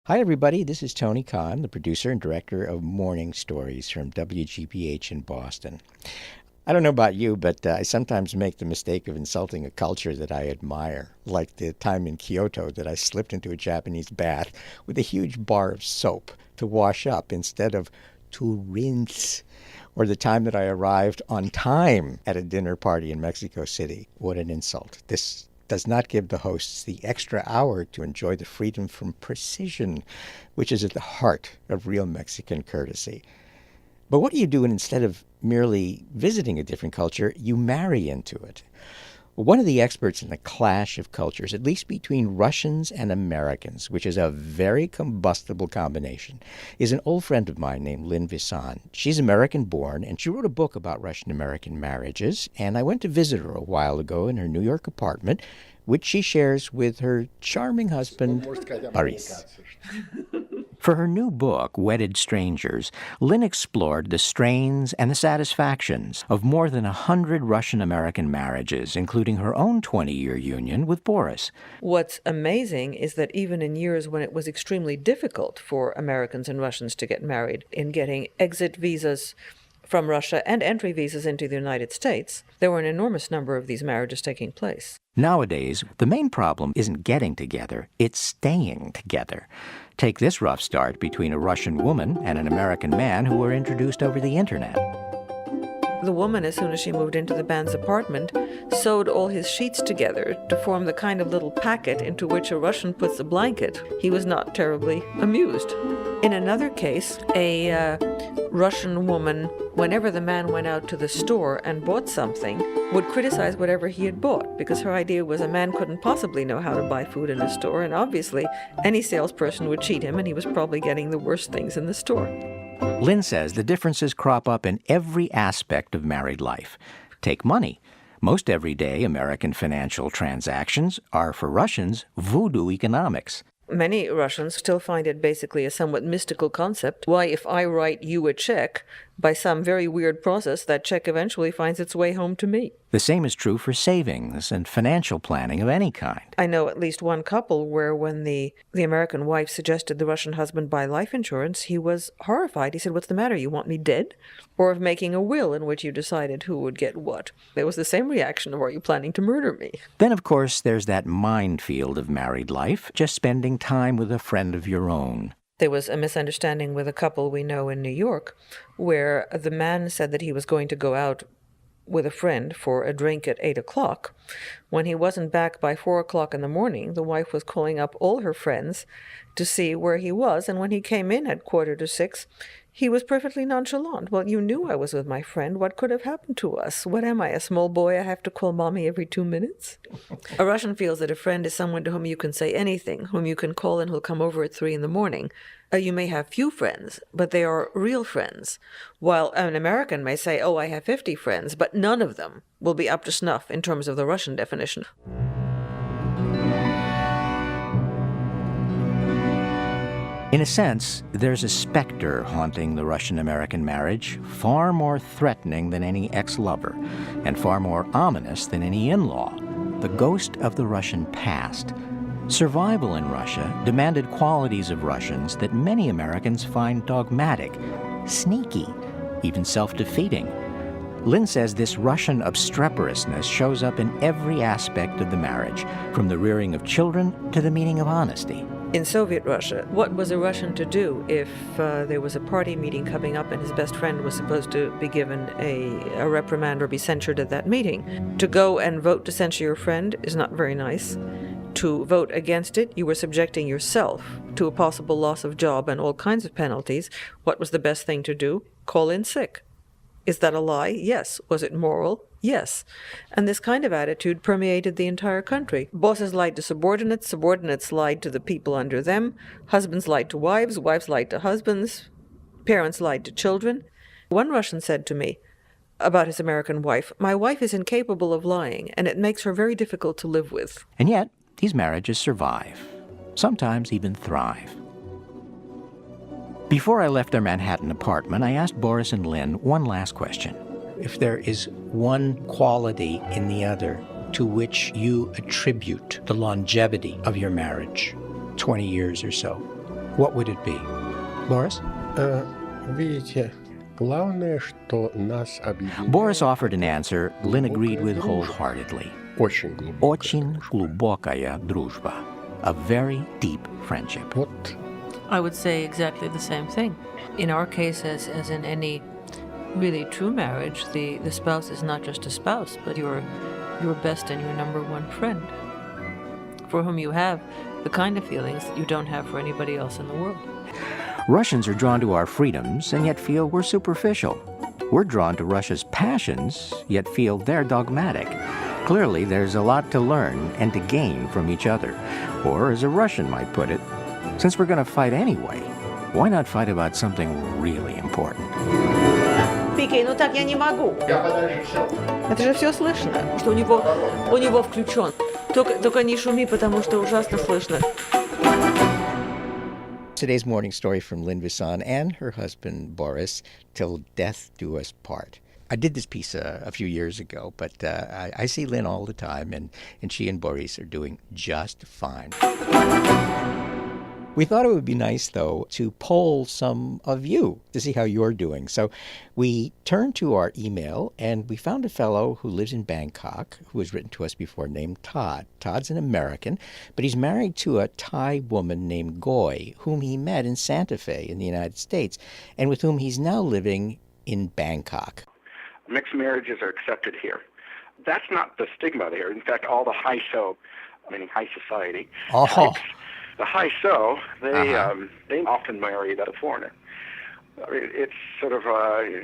Hi, everybody. This is Tony Khan, the producer and director of Morning Stories from WGBH in Boston. I don't know about you, but I sometimes make the mistake of insulting a culture that I admire, like the time in Kyoto that I slipped into a Japanese bath with a huge bar of soap to wash up instead of to rinse, or the time that I arrived on time at a dinner party in Mexico City. What an insult. This does not give the hosts the extra hour to enjoy the freedom from precision, which is at the heart of real Mexican courtesy. But what do you do when instead of merely visiting a different culture, you marry into it? Well, one of the experts in the clash of cultures, at least between Russians and Americans, which is a very combustible combination, is an old friend of mine named Lynn Visan. She's American-born, and she wrote a book about Russian-American marriages, and I went to visit her a while ago in her New York apartment, which she shares with her charming husband, Boris. For her new book, Wedded Strangers, Lynn explored the strains and the satisfactions of more than 100 Russian-American marriages, including her own 20-year union with Boris. What's amazing is that even in years when it was extremely difficult for Americans and Russians to get married, in getting exit visas from Russia and entry visas into the United States, there were an enormous number of these marriages taking place. Nowadays, the main problem isn't getting together, it's staying together. Take this rough start between a Russian woman and an American man who were introduced over the internet. The woman, as soon as she moved into the man's apartment, sewed all his sheets together to form the kind of little packet into which a Russian puts a blanket. He was not terribly amused. In another case, a Russian woman, whenever the man went out to the store and bought something, would criticize whatever he had bought, because her idea was a man couldn't possibly know how to buy food in a store, and obviously any salesperson would cheat him, and he was probably getting the worst things in the store. Lynn says the differences crop up in every aspect of married life. Take money. Most everyday American financial transactions are, for Russians, voodoo economics. Many Russians still find it basically a somewhat mystical concept. Why, if I write you a check, by some very weird process, that check eventually finds its way home to me. The same is true for savings and financial planning of any kind. I know at least one couple where when the American wife suggested the Russian husband buy life insurance, he was horrified. He said, "What's the matter? You want me dead?" Or of making a will in which you decided who would get what. There was the same reaction of, "Are you planning to murder me?" Then, of course, there's that minefield of married life, just spending time with a friend of your own. There was a misunderstanding with a couple we know in New York where the man said that he was going to go out with a friend for a drink at 8 o'clock. When he wasn't back by 4 o'clock in the morning, the wife was calling up all her friends to see where he was, and when he came in at 5:45, he was perfectly nonchalant. "Well, you knew I was with my friend. What could have happened to us? What am I, a small boy I have to call mommy every 2 minutes?" A Russian feels that a friend is someone to whom you can say anything, whom you can call and who'll come over at 3 in the morning. You may have few friends, but they are real friends. While an American may say, "Oh, I have 50 friends," but none of them will be up to snuff in terms of the Russian definition. In a sense, there's a specter haunting the Russian-American marriage, far more threatening than any ex-lover, and far more ominous than any in-law, the ghost of the Russian past. Survival in Russia demanded qualities of Russians that many Americans find dogmatic, sneaky, even self-defeating. Lynn says this Russian obstreperousness shows up in every aspect of the marriage, from the rearing of children to the meaning of honesty. In Soviet Russia, what was a Russian to do if there was a party meeting coming up and his best friend was supposed to be given a reprimand or be censured at that meeting? To go and vote to censure your friend is not very nice. To vote against it, you were subjecting yourself to a possible loss of job and all kinds of penalties. What was the best thing to do? Call in sick. Is that a lie? Yes. Was it moral? Yes. And this kind of attitude permeated the entire country. Bosses lied to subordinates, subordinates lied to the people under them, husbands lied to wives, wives lied to husbands, parents lied to children. One Russian said to me about his American wife, "My wife is incapable of lying, and it makes her very difficult to live with." And yet, these marriages survive, sometimes even thrive. Before I left their Manhattan apartment, I asked Boris and Lynn one last question. If there is one quality in the other to which you attribute the longevity of your marriage, 20 years or so, what would it be? Boris? Видите, главное, что нас объединяет. Boris offered an answer Lynn agreed with wholeheartedly. Очень глубокая. Очень глубокая дружба. A very deep friendship. Вот. I would say exactly the same thing. In our case, as in any really true marriage, the spouse is not just a spouse, but your best and your number one friend, for whom you have the kind of feelings that you don't have for anybody else in the world. Russians are drawn to our freedoms and yet feel we're superficial. We're drawn to Russia's passions, yet feel they're dogmatic. Clearly, there's a lot to learn and to gain from each other. Or, as a Russian might put it, since we're going to fight anyway, why not fight about something really important? Пикей, ну так я не могу. Я подальше сел. Это же все слышно, что у него включен. Только не шуми, потому что ужасно слышно. Today's morning story from Lynn Visson and her husband, Boris, Till Death Do Us Part. I did this piece a few years ago, but I see Lynn all the time, and she and Boris are doing just fine. We thought it would be nice, though, to poll some of you to see how you're doing. So we turned to our email, and we found a fellow who lives in Bangkok who has written to us before named Todd. Todd's an American, but he's married to a Thai woman named Goy, whom he met in Santa Fe in the United States, and with whom he's now living in Bangkok. Mixed marriages are accepted here. That's not the stigma there. In fact, all the high society types, the high so, they often marry the foreigner. It's sort of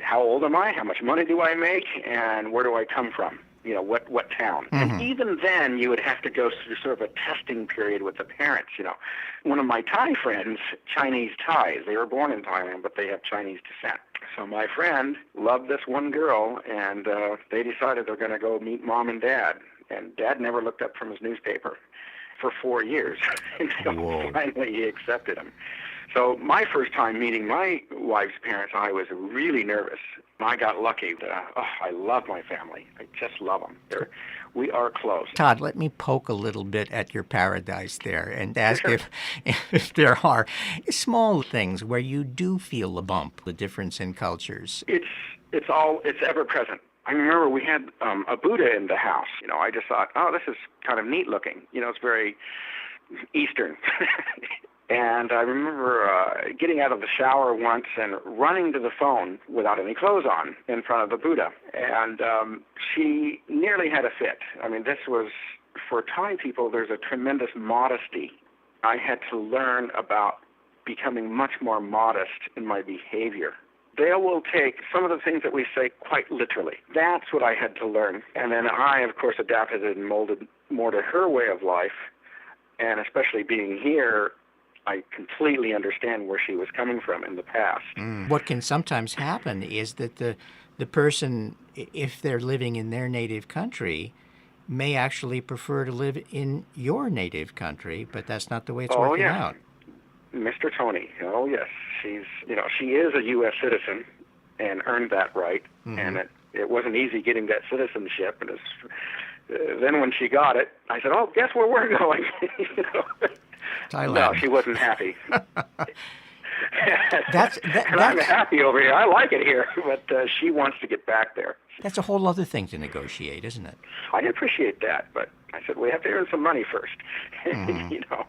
how old am I? How much money do I make? And where do I come from? You know, what town? Mm-hmm. And even then, you would have to go through sort of a testing period with the parents. You know, one of my Thai friends, Chinese Thais, they were born in Thailand, but they have Chinese descent. So my friend loved this one girl, and they decided they're going to go meet mom and dad. And dad never looked up from his newspaper for 4 years until finally he accepted him. So my first time meeting my wife's parents, I was really nervous. I got lucky. I love my family. I just love them. We are close. Todd, let me poke a little bit at your paradise there and ask if there are small things where you do feel a bump, the difference in cultures. It's ever present. I remember we had a Buddha in the house. You know, I just thought, oh, this is kind of neat looking. You know, it's very Eastern. And I remember getting out of the shower once and running to the phone without any clothes on in front of the Buddha. And she nearly had a fit. I mean, this was, for Thai people, there's a tremendous modesty. I had to learn about becoming much more modest in my behavior. They will take some of the things that we say quite literally. That's what I had to learn. And then I, of course, adapted and molded more to her way of life. And especially being here, I completely understand where she was coming from in the past. What can sometimes happen is that the person, if they're living in their native country, may actually prefer to live in your native country, but that's not the way it's working out. Mr. Tony, oh yes, she is a U.S. citizen and earned that right, and it wasn't easy getting that citizenship. And then when she got it, I said, "Oh, guess where we're going?" Thailand. No, she wasn't happy. That's I'm happy over here. I like it here, but she wants to get back there. That's a whole other thing to negotiate, isn't it? I appreciate that, but I said we have to earn some money first. You know.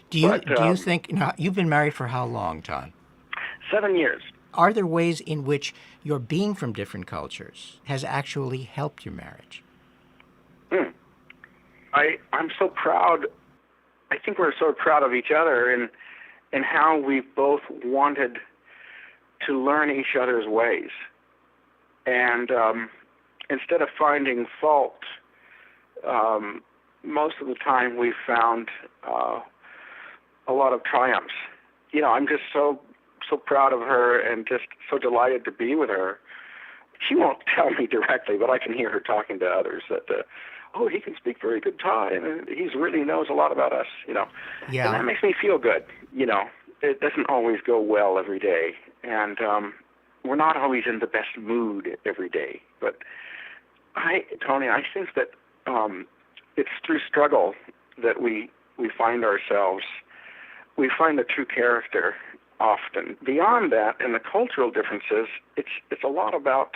Do you think you've been married for how long, Todd? 7 years. Are there ways in which your being from different cultures has actually helped your marriage? I'm so proud. I think we're so proud of each other and how we both wanted to learn each other's ways. And instead of finding fault, most of the time we found a lot of triumphs. You know, I'm just so proud of her and just so delighted to be with her. She won't tell me directly, but I can hear her talking to others that, he can speak very good Thai, and he really knows a lot about us, you know. Yeah. And that makes me feel good, you know. It doesn't always go well every day, and we're not always in the best mood every day. But Tony, I think that it's through struggle that we find ourselves we find the true character often. Beyond that, in the cultural differences, it's a lot about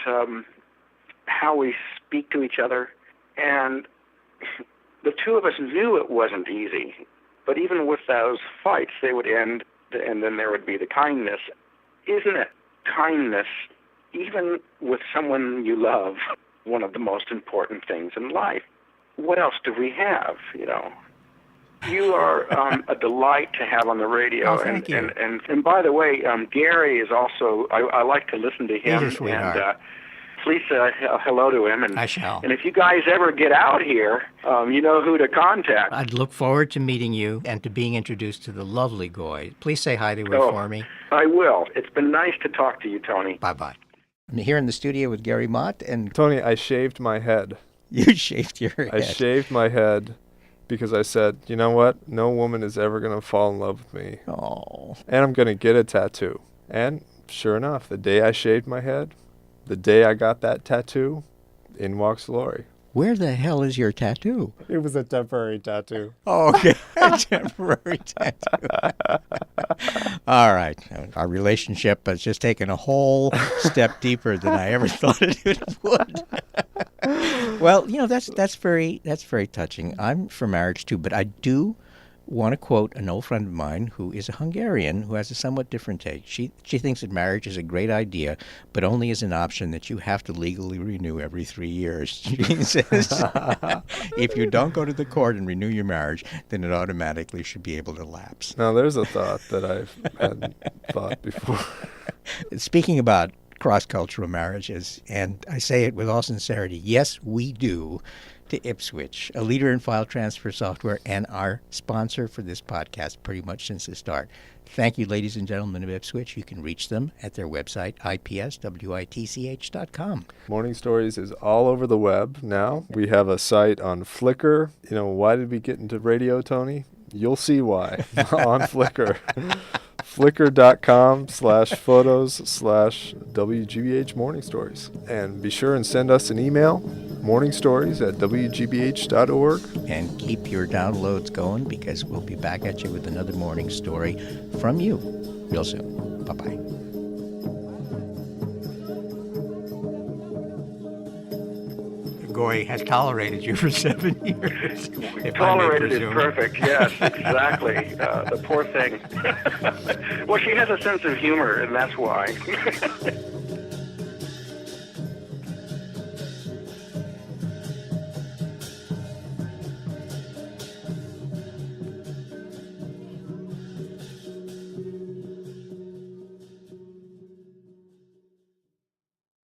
how we speak to each other. And the two of us knew it wasn't easy. But even with those fights, they would end, and then there would be the kindness. Isn't it kindness, even with someone you love, one of the most important things in life? What else do we have, you know? You are a delight to have on the radio. Oh, thank you. And by the way, Gary is also, I like to listen to him. He's a sweetheart. And please say hello to him. And, I shall. And if you guys ever get out here, you know who to contact. I'd look forward to meeting you and to being introduced to the lovely Goy. Please say hi to her for me. I will. It's been nice to talk to you, Tony. Bye-bye. I'm here in the studio with Gary Mott, and Tony, I shaved my head. you shaved your head. I shaved my head because I said, you know what? No woman is ever going to fall in love with me. Oh. And I'm going to get a tattoo. And sure enough, the day I shaved my head, the day I got that tattoo, in walks Lori. Where the hell is your tattoo? It was a temporary tattoo. Oh, okay. A temporary tattoo. All right. Our relationship has just taken a whole step deeper than I ever thought it would. Well, you know, that's very touching. I'm for marriage too, but I do want to quote an old friend of mine who is a Hungarian who has a somewhat different take. She thinks that marriage is a great idea, but only as an option that you have to legally renew every 3 years. She says if you don't go to the court and renew your marriage, then it automatically should be able to lapse. Now, there's a thought that I've hadn't thought before. Speaking about cross-cultural marriages, and I say it with all sincerity, yes, we do, to Ipswich, a leader in file transfer software and our sponsor for this podcast pretty much since the start. Thank you, ladies and gentlemen of Ipswich. You can reach them at their website, ipswitch.com. Morning Stories is all over the web now. We have a site on Flickr. You know, why did we get into radio, Tony? You'll see why on Flickr. Flickr.com/photos/WGBH Morning Stories. And be sure and send us an email, morningstories@wgbh.org. And keep your downloads going, because we'll be back at you with another morning story from you real soon. Bye-bye. Goy has tolerated you for 7 years. Tolerated is perfect, yes, exactly. The poor thing. Well, she has a sense of humor, and that's why.